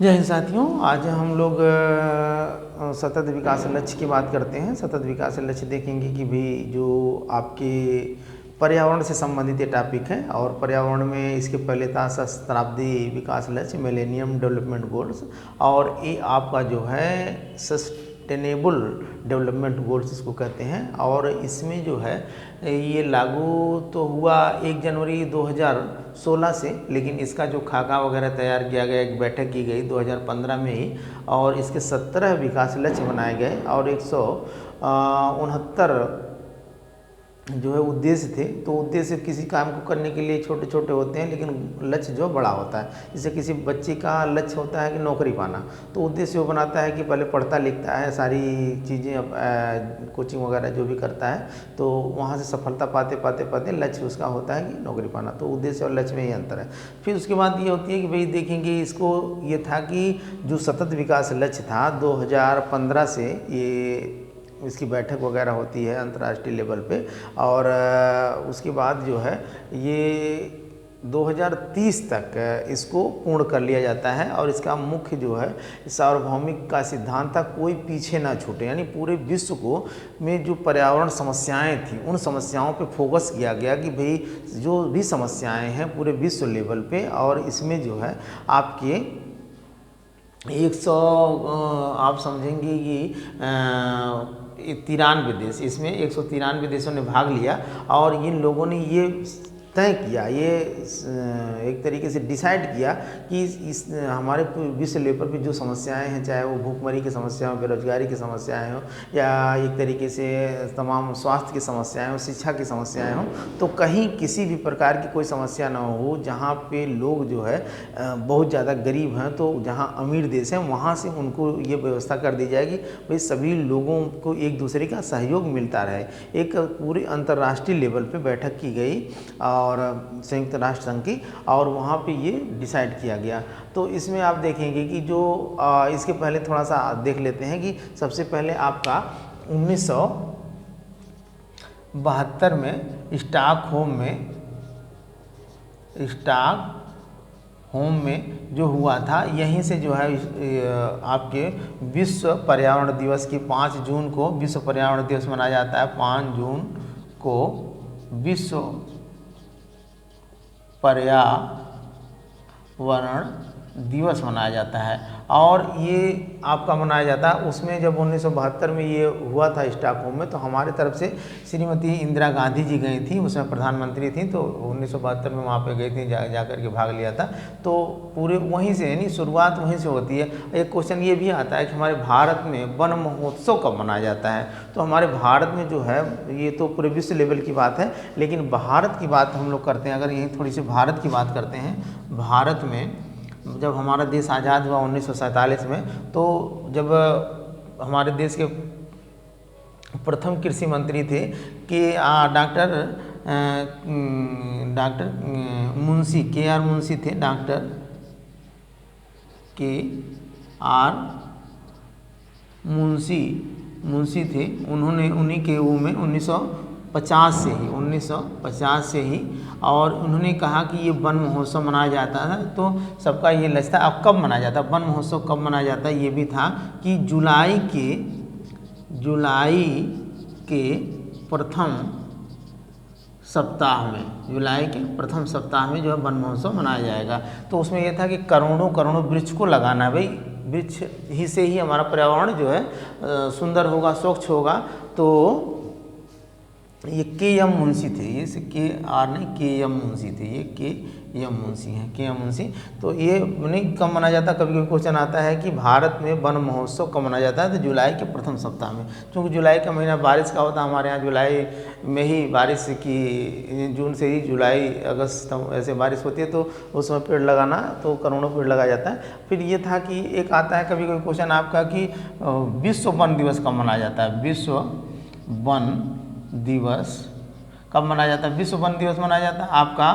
जय हिंद साथियों, आज हम लोग सतत विकास लक्ष्य की बात करते हैं। सतत विकास लक्ष्य देखेंगे कि भाई जो आपके पर्यावरण से संबंधित ये टॉपिक है, और पर्यावरण में इसके पहले था सहस्त्राब्दी विकास लक्ष्य, मिलेनियम डेवलपमेंट गोल्स, और ये आपका जो है सस्टेनेबल डेवलपमेंट गोल्स इसको कहते हैं। और इसमें जो है ये लागू तो हुआ 1 जनवरी 2016 से, लेकिन इसका जो खाका वगैरह तैयार किया गया, एक बैठक की गई 2015 में ही, और इसके 17 विकास लक्ष्य बनाए गए और 169 जो है उद्देश्य थे। तो उद्देश्य किसी काम को करने के लिए छोटे छोटे होते हैं, लेकिन लक्ष्य जो बड़ा होता है। जैसे किसी बच्चे का लक्ष्य होता है कि नौकरी पाना, तो उद्देश्य वो बनाता है कि पहले पढ़ता लिखता है, सारी चीज़ें कोचिंग वगैरह जो भी करता है, तो वहाँ से सफलता पाते पाते पाते लक्ष्य उसका होता है कि नौकरी पाना। तो उद्देश्य और लक्ष्य में ही अंतर है। फिर उसके बाद ये होती है कि भाई देखेंगे इसको, ये था कि जो सतत विकास लक्ष्य था 2015 से, ये इसकी बैठक वगैरह होती है अंतर्राष्ट्रीय लेवल पे, और उसके बाद जो है ये 2030 तक इसको पूर्ण कर लिया जाता है। और इसका मुख्य जो है सार्वभौमिक का सिद्धांत था, कोई पीछे ना छूटे, यानी पूरे विश्व को में जो पर्यावरण समस्याएं थी उन समस्याओं पे फोकस किया गया कि भाई जो भी समस्याएं हैं पूरे विश्व लेवल पे, और इसमें जो है आपके 100 आप समझेंगे कि 93 देश, इसमें 193 देशों ने भाग लिया, और इन लोगों ने ये तय किया, ये एक तरीके से डिसाइड किया कि इस हमारे विश्व लेवल पे जो समस्याएं हैं, चाहे वो भूखमरी की समस्या हो, बेरोजगारी की समस्याएं हो, या एक तरीके से तमाम स्वास्थ्य की समस्याएं हो, शिक्षा की समस्याएं हो, तो कहीं किसी भी प्रकार की कोई समस्या ना हो जहाँ पे लोग जो है बहुत ज़्यादा गरीब हैं। तो जहाँ अमीर देश हैं वहाँ से उनको ये व्यवस्था कर दी जाएगी भाई सभी लोगों को एक दूसरे का सहयोग मिलता रहे। एक पूरे अंतर्राष्ट्रीय लेवल पे बैठक की गई और संयुक्त राष्ट्र संघ की, और वहाँ पे ये डिसाइड किया गया। तो इसमें आप देखेंगे कि जो इसके पहले थोड़ा सा देख लेते हैं कि सबसे पहले आपका 1972 में स्टॉकहोम में जो हुआ था, यहीं से जो है आपके विश्व पर्यावरण दिवस की 5 जून को विश्व पर्यावरण दिवस मनाया जाता है। 5 जून को विश्व पर्यावरण दिवस मनाया जाता है, और ये आपका मनाया जाता है। उसमें जब 1972 में ये हुआ था स्टॉकहोम में, तो हमारे तरफ से श्रीमती इंदिरा गांधी जी गई थी, उसमें प्रधानमंत्री थी, तो 1972 में वहाँ पे गई थी, जाकर के भाग लिया था। तो पूरे वहीं से, यानी शुरुआत वहीं से होती है। एक क्वेश्चन ये भी आता है कि हमारे भारत में वन महोत्सव कब मनाया जाता है। तो हमारे भारत में जो है, ये तो पूरे विश्व लेवल की बात है, लेकिन भारत की बात हम लोग करते हैं। अगर यहीं थोड़ी सी भारत की बात करते हैं, भारत में जब हमारा देश आज़ाद हुआ 1947 में, तो जब हमारे देश के प्रथम कृषि मंत्री थे कि डॉक्टर मुंशी KR मुंशी थे, डॉक्टर KR मुंशी थे। उन्होंने उन्हीं के वो में 1950 से ही और उन्होंने कहा कि ये वन महोत्सव मनाया जाता है। तो सबका ये लक्ष्य था। अब कब मनाया जाता है वन महोत्सव, कब मनाया जाता है, ये भी था कि जुलाई के प्रथम सप्ताह में जो है वन महोत्सव मनाया जाएगा। तो उसमें यह था कि करोड़ों वृक्ष को लगाना है। भाई वृक्ष ही से ही हमारा पर्यावरण जो है सुंदर होगा, स्वच्छ होगा। तो ये KM मुंशी थे, ये KR नहीं KM मुंशी थे, ये KM मुंशी हैं, KM मुंशी। तो ये नहीं कब मनाया जाता, कभी कभी क्वेश्चन आता है कि भारत में वन महोत्सव कब मनाया जाता है, तो जुलाई के प्रथम सप्ताह में। क्योंकि जुलाई का महीना बारिश का होता है, हमारे यहाँ जुलाई में ही बारिश की, जून से ही जुलाई अगस्त ऐसे बारिश होती है, तो उस समय पेड़ लगाना, तो करोड़ों पेड़ लगाया जाता है। फिर ये था कि एक आता है कभी कभी क्वेश्चन आपका कि विश्व वन दिवस कब मनाया जाता है। विश्व वन दिवस कब मनाया जाता है। विश्व वन दिवस मनाया जाता है आपका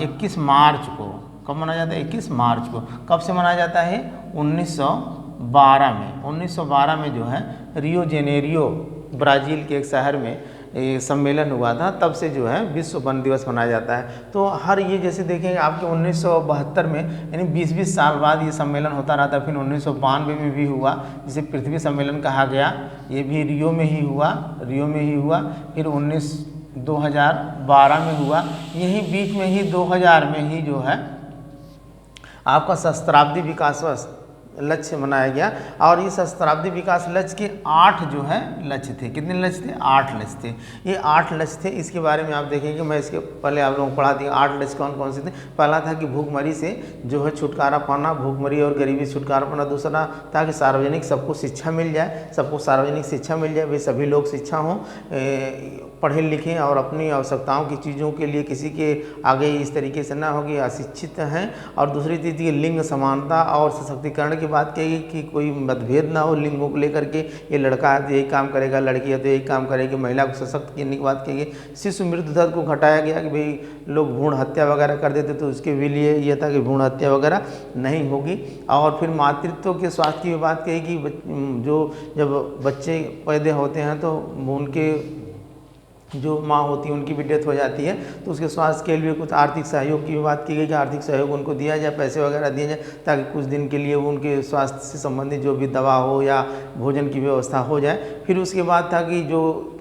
21 मार्च को। कब मनाया जाता है, 21 मार्च को। कब से मनाया जाता है, 1912 में। 1912 में जो है रियो जेनेरियो ब्राज़ील के एक शहर में सम्मेलन हुआ था, तब से जो है विश्व वन दिवस मनाया जाता है। तो हर ये जैसे देखेंगे आपके 1972 में, यानी 20-20 साल बाद ये सम्मेलन होता रहा था। फिर 1992 में भी हुआ, जिसे पृथ्वी सम्मेलन कहा गया, ये भी रियो में ही हुआ, फिर 2012 में हुआ, यही बीच में ही 2000 में ही जो है आपका सहस्त्राब्दी विकास लक्ष्य मनाया गया। और इस सहस्त्राब्दी विकास लक्ष्य के 8 जो है लक्ष्य थे। कितने लक्ष्य थे? 8 लक्ष्य थे। ये 8 लक्ष्य थे, इसके बारे में आप देखेंगे, मैं इसके पहले आप लोगों को पढ़ा दिया। 8 लक्ष्य कौन कौन से थे? पहला था कि भूखमरी से जो है छुटकारा पाना, भूखमरी और गरीबी से छुटकारा पाना। दूसरा था कि सार्वजनिक सबको शिक्षा मिल जाए, सबको सार्वजनिक शिक्षा मिल जाए, वे सभी लोग शिक्षा हों, पढ़े लिखें और अपनी आवश्यकताओं की चीज़ों के लिए किसी के आगे इस तरीके से ना हो कि अशिक्षित हैं। और दूसरी चीज़ की लिंग समानता और सशक्तिकरण की बात कही कि कोई मतभेद ना हो लिंगों को लेकर के, ये लड़का है तो यही काम करेगा, लड़की है तो यही काम करेगी, महिला को सशक्त करने की बात कही गई। शिशु मृत्यु दर को घटाया गया कि भाई लोग भ्रूण हत्या वगैरह कर देते तो उसके भी लिए ये था कि भ्रूण हत्या वगैरह नहीं होगी। और फिर मातृत्व के स्वास्थ्य की बात कही कि जो जब बच्चे पैदा होते हैं तो उनके जो माँ होती है उनकी भी डेथ हो जाती है, तो उसके स्वास्थ्य के लिए कुछ आर्थिक सहयोग की भी बात की गई कि आर्थिक सहयोग उनको दिया जाए, पैसे वगैरह दिए जाए, ताकि कुछ दिन के लिए उनके स्वास्थ्य से संबंधित जो भी दवा हो या भोजन की व्यवस्था हो जाए। फिर उसके बाद था कि जो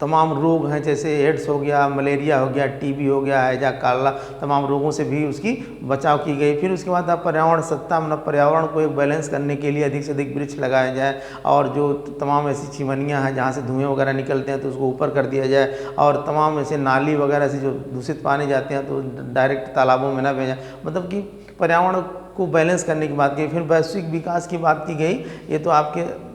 तमाम रोग हैं, जैसे एड्स हो गया, मलेरिया हो गया, टीबी हो गया, हैजा, काला, तमाम रोगों से भी उसकी बचाव की गई। फिर उसके बाद पर्यावरण सत्ता, मतलब पर्यावरण को एक बैलेंस करने के लिए अधिक से अधिक वृक्ष लगाया जाए, और जो तमाम ऐसी चिमनियाँ हैं जहाँ से धुएँ वगैरह निकलते हैं तो उसको ऊपर कर दिया जाए, और तमाम ऐसे नाली वगैरह से जो दूषित पानी जाते हैं तो डायरेक्ट तालाबों में ना भेजा, मतलब कि पर्यावरण को बैलेंस करने की बात की। फिर वैश्विक विकास की बात की गई, ये तो आपके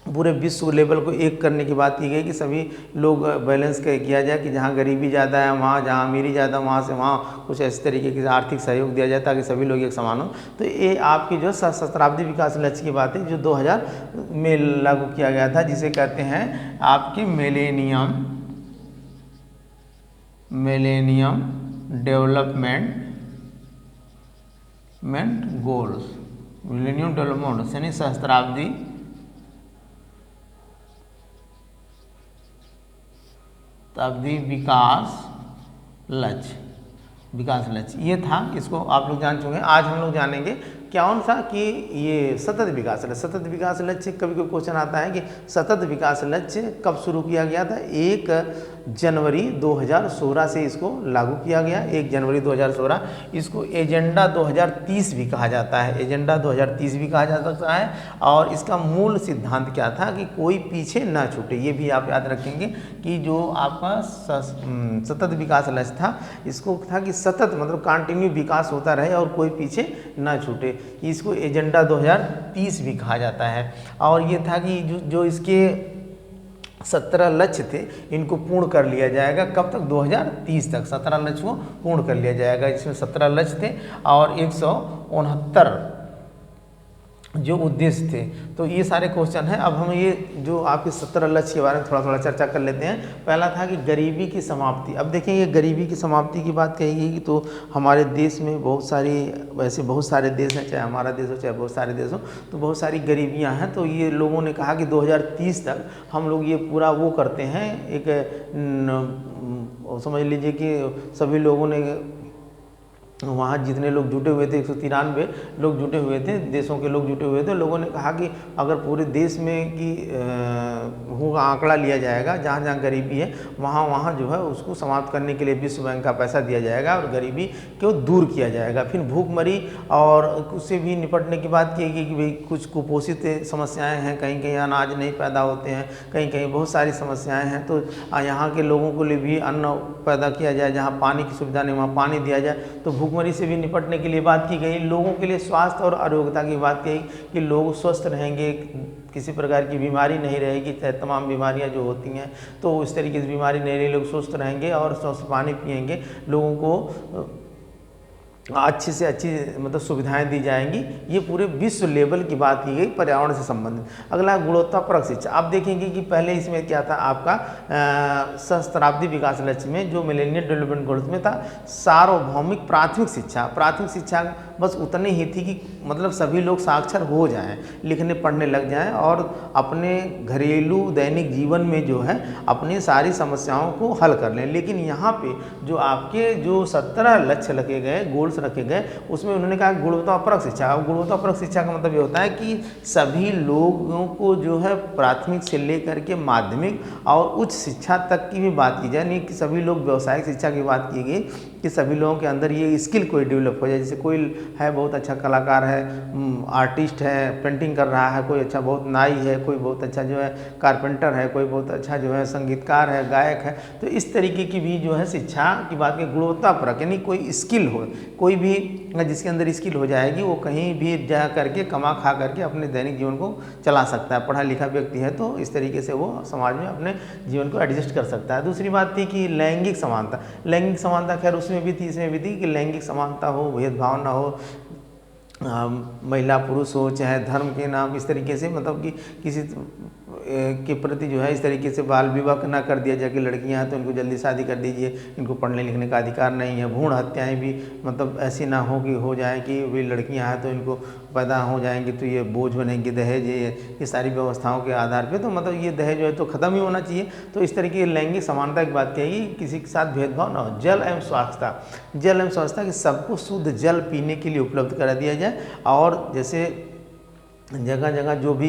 पूरे विश्व लेवल को एक करने की बात की गई कि सभी लोग बैलेंस किया जाए, कि जहाँ गरीबी ज़्यादा है वहाँ, जहाँ अमीरी ज़्यादा वहाँ से वहाँ कुछ इस तरीके के आर्थिक सहयोग दिया जाए ताकि सभी लोग एक समान हो। तो ये आपकी जो सहस्त्राब्दी विकास लक्ष्य की बात है जो 2000 में लागू किया गया था, जिसे कहते हैं आपकी millennium development goals, millennium development यानी सहस्त्राब्दी विकास लक्ष्य ये था। इसको आप लोग जान चुके हैं। आज हम लोग जानेंगे कौन सा कि ये सतत विकास लक्ष्य कभी कोई क्वेश्चन आता है कि सतत विकास लक्ष्य कब शुरू किया गया था? 1 जनवरी 2016 से इसको लागू किया गया। 1 जनवरी 2016। इसको एजेंडा 2030 भी कहा जाता है, एजेंडा 2030 भी कहा जा सकता है। और इसका मूल सिद्धांत क्या था कि कोई पीछे ना छूटे। ये भी आप याद रखेंगे कि जो आपका सतत विकास लक्ष्य था, इसको था कि सतत मतलब कंटिन्यू विकास होता रहे और कोई पीछे ना छूटे। इसको एजेंडा 2030 भी कहा जाता है। और ये था कि जो इसके 17 लक्ष्य थे इनको पूर्ण कर लिया जाएगा। कब तक? 2030 तक 17 लक्ष्य को पूर्ण कर लिया जाएगा। इसमें 17 लक्ष्य थे और 169 जो उद्देश्य थे। तो ये सारे क्वेश्चन हैं। अब हम ये जो आपके 17 लक्ष्य के बारे में थोड़ा चर्चा कर लेते हैं। पहला था कि गरीबी की समाप्ति। अब देखें ये गरीबी की समाप्ति की बात कही गई तो हमारे देश में बहुत सारी, वैसे बहुत सारे देश हैं, चाहे हमारा देश हो चाहे बहुत सारे देश हो, तो बहुत सारी गरीबियां हैं। तो ये लोगों ने कहा कि 2030 तक हम लोग ये पूरा वो करते हैं, एक समझ लीजिए कि सभी लोगों ने वहाँ जितने लोग जुटे हुए थे, 193 लोग जुटे हुए थे, देशों के लोग जुटे हुए थे। लोगों ने कहा कि अगर पूरे देश में की आंकड़ा लिया जाएगा, जहाँ जहाँ गरीबी है वहाँ जो है उसको समाप्त करने के लिए विश्व बैंक का पैसा दिया जाएगा और गरीबी को दूर किया जाएगा। फिर भूखमरी और उससे भी निपटने की बात की गई कि भाई कुछ कुपोषित समस्याएँ हैं, कहीं कहीं अनाज नहीं पैदा होते हैं, कहीं कहीं बहुत सारी समस्याएँ हैं। तो यहाँ के लोगों को लिए भी अन्न पैदा किया जाए, जहाँ पानी की सुविधा नहीं वहाँ पानी दिया जाए। तो भूखमरी से भी निपटने के लिए बात की गई। लोगों के लिए स्वास्थ्य और आरोग्यता की बात कही कि लोग स्वस्थ रहेंगे, किसी प्रकार की बीमारी नहीं रहेगी, तमाम बीमारियां जो होती हैं तो इस तरीके से बीमारी नहीं रहेगी, लोग स्वस्थ रहेंगे और स्वस्थ पानी पिएंगे। लोगों को अच्छी से अच्छी मतलब सुविधाएं दी जाएंगी। ये पूरे विश्व लेवल की बात की गई पर्यावरण से संबंधित। अगला गुणवत्तापरक शिक्षा। आप देखेंगे कि पहले इसमें क्या था आपका सहस्त्राब्दी विकास लक्ष्य में जो मिलेनियल डेवलपमेंट गोल्स में था सार्वभौमिक प्राथमिक शिक्षा। प्राथमिक शिक्षा बस उतनी ही थी कि मतलब सभी लोग साक्षर हो जाएं, लिखने पढ़ने लग जाएं और अपने घरेलू दैनिक जीवन में जो है अपनी सारी समस्याओं को हल कर लें। लेकिन यहाँ पे जो आपके जो 17 लक्ष्य रखे गए, गोल्स रखे गए, उसमें उन्होंने कहा गुणवत्तापरक शिक्षा। अब गुणवत्तापरक शिक्षा का मतलब ये होता है कि सभी लोगों को जो है प्राथमिक से लेकर के माध्यमिक और उच्च शिक्षा तक की भी बात की जाए, नहीं कि सभी लोग व्यावसायिक शिक्षा की बात की गई कि सभी लोगों के अंदर ये स्किल कोई डेवलप हो जाए। जैसे कोई है बहुत अच्छा कलाकार है, आर्टिस्ट है, पेंटिंग कर रहा है, कोई अच्छा बहुत नाई है, कोई बहुत अच्छा जो है कारपेंटर है, कोई बहुत अच्छा जो है संगीतकार है, गायक है। तो इस तरीके की भी जो है शिक्षा की बात की गुणवत्तापरक, यानी कोई स्किल हो, कोई भी जिसके अंदर स्किल हो जाएगी वो कहीं भी जा करके कमा खा करके अपने दैनिक जीवन को चला सकता है। पढ़ा लिखा व्यक्ति है तो इस तरीके से वो समाज में अपने जीवन को एडजस्ट कर सकता है। दूसरी बात थी कि लैंगिक समानता। लैंगिक समानता खैर उसमें भी थी, इसमें भी थी कि लैंगिक समानता हो, भेदभाव ना हो, महिला पुरुष हो, चाहे धर्म के नाम, इस तरीके से मतलब कि किसी के प्रति जो है इस तरीके से बाल विवाह ना कर दिया जाए कि लड़कियां हैं तो इनको जल्दी शादी कर दीजिए, इनको पढ़ने लिखने का अधिकार नहीं है। भ्रूण हत्याएं भी मतलब ऐसी ना हो कि हो जाए कि वे लड़कियां हैं तो इनको पैदा हो जाएंगी तो ये बोझ बनेंगे, दहेज, ये सारी व्यवस्थाओं के आधार पे तो मतलब ये दहेज जो है तो ख़त्म ही होना चाहिए। तो इस तरीके की लैंगिक समानता की बात कही, किसी के साथ भेदभाव ना हो। जल एवं स्वच्छता। जल एवं स्वच्छता कि सबको शुद्ध जल पीने के लिए उपलब्ध करा दिया जाए और जैसे जगह जगह जो भी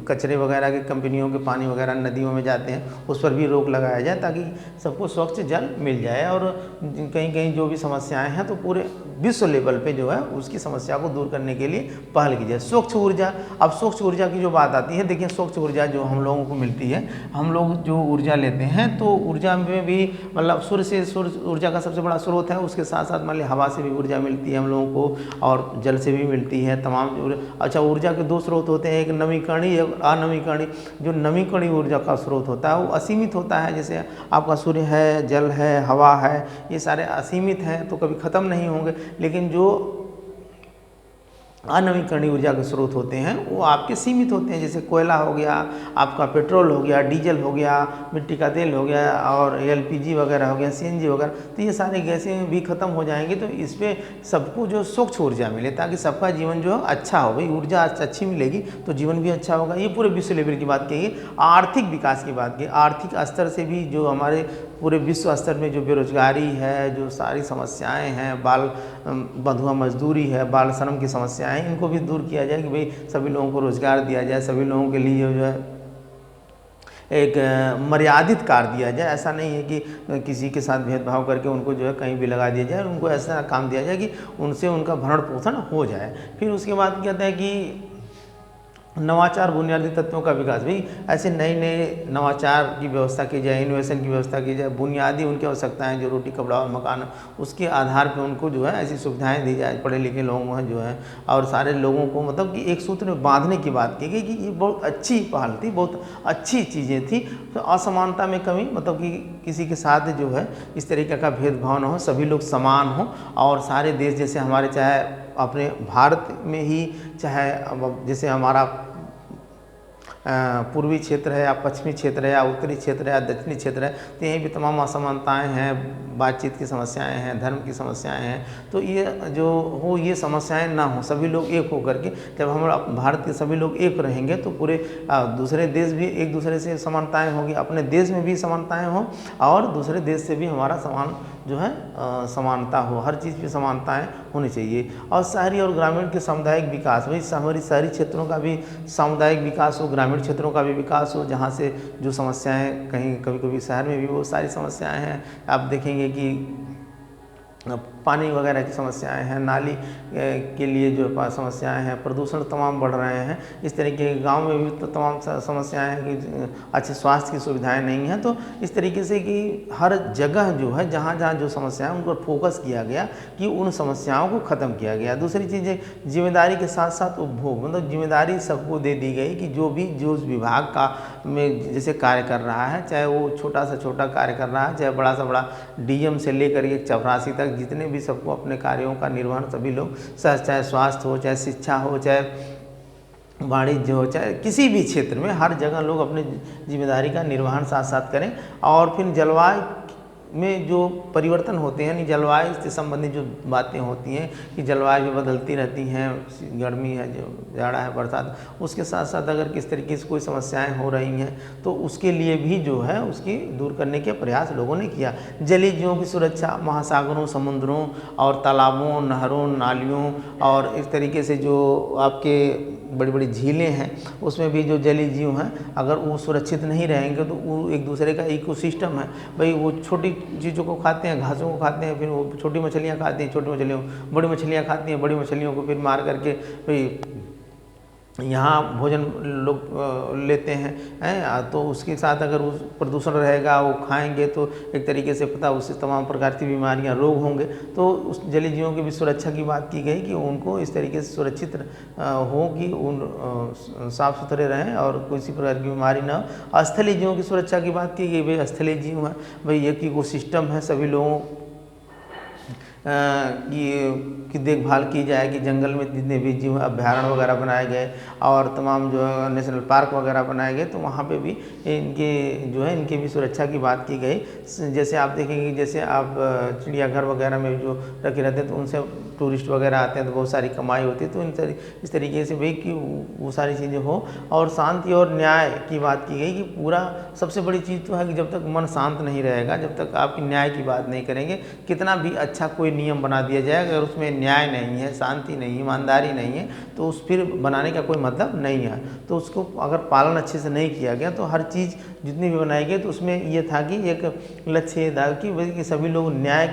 कचरे वगैरह के कंपनियों के पानी वगैरह नदियों में जाते हैं उस पर भी रोक लगाया जाए ताकि सबको स्वच्छ जल मिल जाए। और कहीं कहीं जो भी समस्याएं हैं तो पूरे विश्व लेवल पे जो है उसकी समस्या को दूर करने के लिए पहल की जाए। स्वच्छ ऊर्जा। अब स्वच्छ ऊर्जा की जो बात आती है, देखिए स्वच्छ ऊर्जा जो हम लोगों को मिलती है, हम लोग जो ऊर्जा लेते हैं तो ऊर्जा में भी मतलब सूर्य ऊर्जा का सबसे बड़ा स्रोत है, उसके साथ साथ मान लीजिए हवा से भी ऊर्जा मिलती है हम लोगों को और जल से भी मिलती है तमाम। अच्छा, ऊर्जा के दो स्रोत होते हैं, एक नवीकरणीय एक अनवीकरणीय। जो नवीकरणीय ऊर्जा का स्रोत होता है वो असीमित होता है, जैसे आपका सूर्य है, जल है, हवा है, ये सारे असीमित हैं तो कभी ख़त्म नहीं होंगे। लेकिन जो अनवीकरणीय ऊर्जा के स्रोत होते हैं वो आपके सीमित होते हैं, जैसे कोयला हो गया, आपका पेट्रोल हो गया, डीजल हो गया, मिट्टी का तेल हो गया और एलपीजी वगैरह हो गया, सीएनजी वगैरह। तो ये सारी गैसें भी खत्म हो जाएंगी। तो इस पर सबको जो स्वच्छ ऊर्जा मिले ताकि सबका जीवन जो अच्छा हो। भाई ऊर्जा अच्छी मिलेगी तो जीवन भी अच्छा होगा। ये पूरे विश्व लेवल की बात कही। आर्थिक विकास की बात की, आर्थिक स्तर से भी जो हमारे पूरे विश्व स्तर में जो बेरोजगारी है, जो सारी समस्याएं हैं, बाल बंधुआ मजदूरी है, बाल श्रम की समस्याएं, इनको भी दूर किया जाए कि भाई सभी लोगों को रोजगार दिया जाए, सभी लोगों के लिए जो है एक मर्यादित कार्य दिया जाए। ऐसा नहीं है कि किसी के साथ भेदभाव करके उनको जो है कहीं भी लगा दिया जाए, उनको ऐसा काम दिया जाए कि उनसे उनका भरण पोषण हो जाए। फिर उसके बाद कहते हैं कि नवाचार बुनियादी तत्वों का विकास। भाई ऐसे नए नए नवाचार की व्यवस्था की जाए, इनोवेशन की व्यवस्था की जाए, बुनियादी उनकी आवश्यकताएं जो रोटी कपड़ा और मकान, उसके आधार पे उनको जो है ऐसी सुविधाएं दी जाए पढ़े लिखे लोगों को जो है, और सारे लोगों को मतलब कि एक सूत्र में बांधने की बात की गई कि ये बहुत अच्छी पहल थी, बहुत अच्छी चीज़ें थी। तो असमानता में कमी, मतलब कि किसी के साथ जो है इस तरीके का भेदभाव न हो, सभी लोग समान हों। और सारे देश जैसे हमारे, चाहे अपने भारत में ही, चाहे जैसे हमारा पूर्वी क्षेत्र है या पश्चिमी क्षेत्र है या उत्तरी क्षेत्र है या दक्षिणी क्षेत्र है, तो यहीं भी तमाम असमानताएं हैं, बातचीत की समस्याएं हैं, धर्म की समस्याएं हैं। तो ये जो हो, ये समस्याएं ना हो, सभी लोग एक होकर के, जब हम भारत के सभी लोग एक रहेंगे तो पूरे दूसरे देश भी एक दूसरे से समानताएं होगी, अपने देश में भी समानताएं हों और दूसरे देश से भी हमारा समान जो है समानता हो, हर चीज़ की समानताएं होनी चाहिए। और शहरी और ग्रामीण के सामुदायिक विकास, भाई हमारी शहरी क्षेत्रों का भी सामुदायिक विकास हो, ग्रामीण क्षेत्रों का भी विकास हो, जहाँ से जो समस्याएं कहीं कभी कभी शहर में भी वो सारी समस्याएं हैं। आप देखेंगे कि पानी वगैरह की समस्याएं हैं, नाली के लिए जो समस्याएं हैं, प्रदूषण तमाम बढ़ रहे हैं। इस तरीके के गांव में भी तो तमाम समस्याएं हैं कि अच्छे स्वास्थ्य की सुविधाएं नहीं हैं। तो इस तरीके से कि हर जगह जो है जहाँ जहाँ जो समस्याएं उन पर फोकस किया गया कि उन समस्याओं को ख़त्म किया गया। दूसरी चीज़ें जिम्मेदारी के साथ साथ उपभोग, मतलब जिम्मेदारी सबको दे दी गई कि जो भी जो उस विभाग का में जैसे कार्य कर रहा है, चाहे वो छोटा सा छोटा कार्य कर रहा है, चाहे बड़ा सा बड़ा डीएम से लेकर के चपरासी तक जितने भी भी सबको अपने कार्यों का निर्वहन सभी लोग, चाहे स्वास्थ्य हो, चाहे शिक्षा हो, चाहे वाणिज्य हो, चाहे किसी भी क्षेत्र में, हर जगह लोग अपनी जिम्मेदारी का निर्वहन साथ साथ करें। और फिर जलवायु में जो परिवर्तन होते हैं, यानी जलवायु से संबंधित जो बातें होती हैं कि जलवायु जो बदलती रहती हैं, गर्मी है, जो जाड़ा है, बरसात, उसके साथ साथ अगर किस तरीके से कोई समस्याएं हो रही हैं तो उसके लिए भी जो है उसकी दूर करने के प्रयास लोगों ने किया। जलीय जीवों की सुरक्षा, महासागरों, समुद्रों और तालाबों, नहरों, नालियों और इस तरीके से जो आपके बड़ी बड़ी झीलें हैं उसमें भी जो जलीय जीव हैं अगर वो सुरक्षित नहीं रहेंगे तो वो एक दूसरे का इकोसिस्टम है भाई, वो छोटी चीज़ों को खाते हैं, घासों को खाते हैं, फिर वो छोटी मछलियाँ खाती हैं, छोटी मछलियों, बड़ी मछलियाँ खाती हैं, बड़ी मछलियों को फिर मार करके भाई यहाँ भोजन लोग लेते हैं तो उसके साथ अगर उस प्रदूषण रहेगा, वो खाएंगे तो एक तरीके से पता उससे तमाम प्रकार की बीमारियाँ, रोग होंगे। तो उस जलीय जीवों की भी सुरक्षा की बात की गई कि उनको इस तरीके से सुरक्षित हो कि उन साफ सुथरे रहें और किसी प्रकार की बीमारी ना हो। स्थलीय जीवों की सुरक्षा की बात की गई, भाई स्थलीय जीव हैं, भाई एक इकोसिस्टम है, सभी लोगों की देखभाल की जाए कि जंगल में जितने भी जीव अभयारण्य वगैरह बनाए गए और तमाम जो है नेशनल पार्क वगैरह बनाए गए तो वहाँ पे भी इनके जो है इनकी भी सुरक्षा की बात की गई। जैसे आप देखेंगे, जैसे आप चिड़ियाघर वगैरह में जो रखे रहते हैं तो उनसे टूरिस्ट वगैरह आते हैं तो बहुत सारी कमाई होती है। तो इस तरीके से भाई कि वो सारी चीज़ें हो। और शांति और न्याय की बात की गई कि पूरा सबसे बड़ी चीज़ तो है कि जब तक मन शांत नहीं रहेगा, जब तक आपकी न्याय की बात नहीं करेंगे, कितना भी अच्छा कोई नियम बना दिया जाए अगर उसमें न्याय नहीं है, शांति नहीं है, ईमानदारी नहीं है तो उस फिर बनाने का कोई मतलब नहीं है। तो उसको अगर पालन अच्छे से नहीं किया गया तो हर चीज़ जितनी भी बनाई गई तो उसमें ये था कि एक लक्ष्य था कि सभी लोग न्याय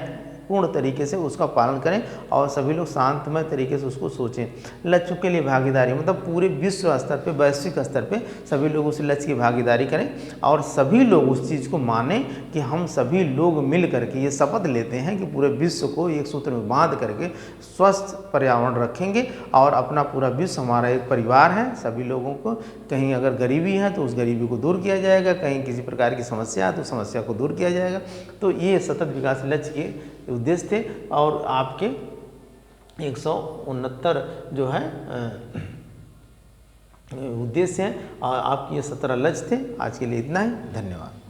पूर्ण तरीके से उसका पालन करें और सभी लोग शांतमय तरीके से उसको सोचें। लक्ष्य के लिए भागीदारी, मतलब पूरे विश्व स्तर पे, वैश्विक स्तर पे सभी लोग उस लक्ष्य की भागीदारी करें और सभी लोग उस चीज़ को मानें कि हम सभी लोग मिल करके ये शपथ लेते हैं कि पूरे विश्व को एक सूत्र में बांध करके स्वस्थ पर्यावरण रखेंगे और अपना पूरा विश्व हमारा एक परिवार है। सभी लोगों को कहीं अगर गरीबी है तो उस गरीबी को दूर किया जाएगा, कहीं किसी प्रकार की समस्या है तो समस्या को दूर किया जाएगा। तो ये सतत विकास लक्ष्य के उद्देश्य थे और आपके 169 जो है उद्देश्य हैं और आपके ये 17 लक्ष्य थे। आज के लिए इतना ही, धन्यवाद।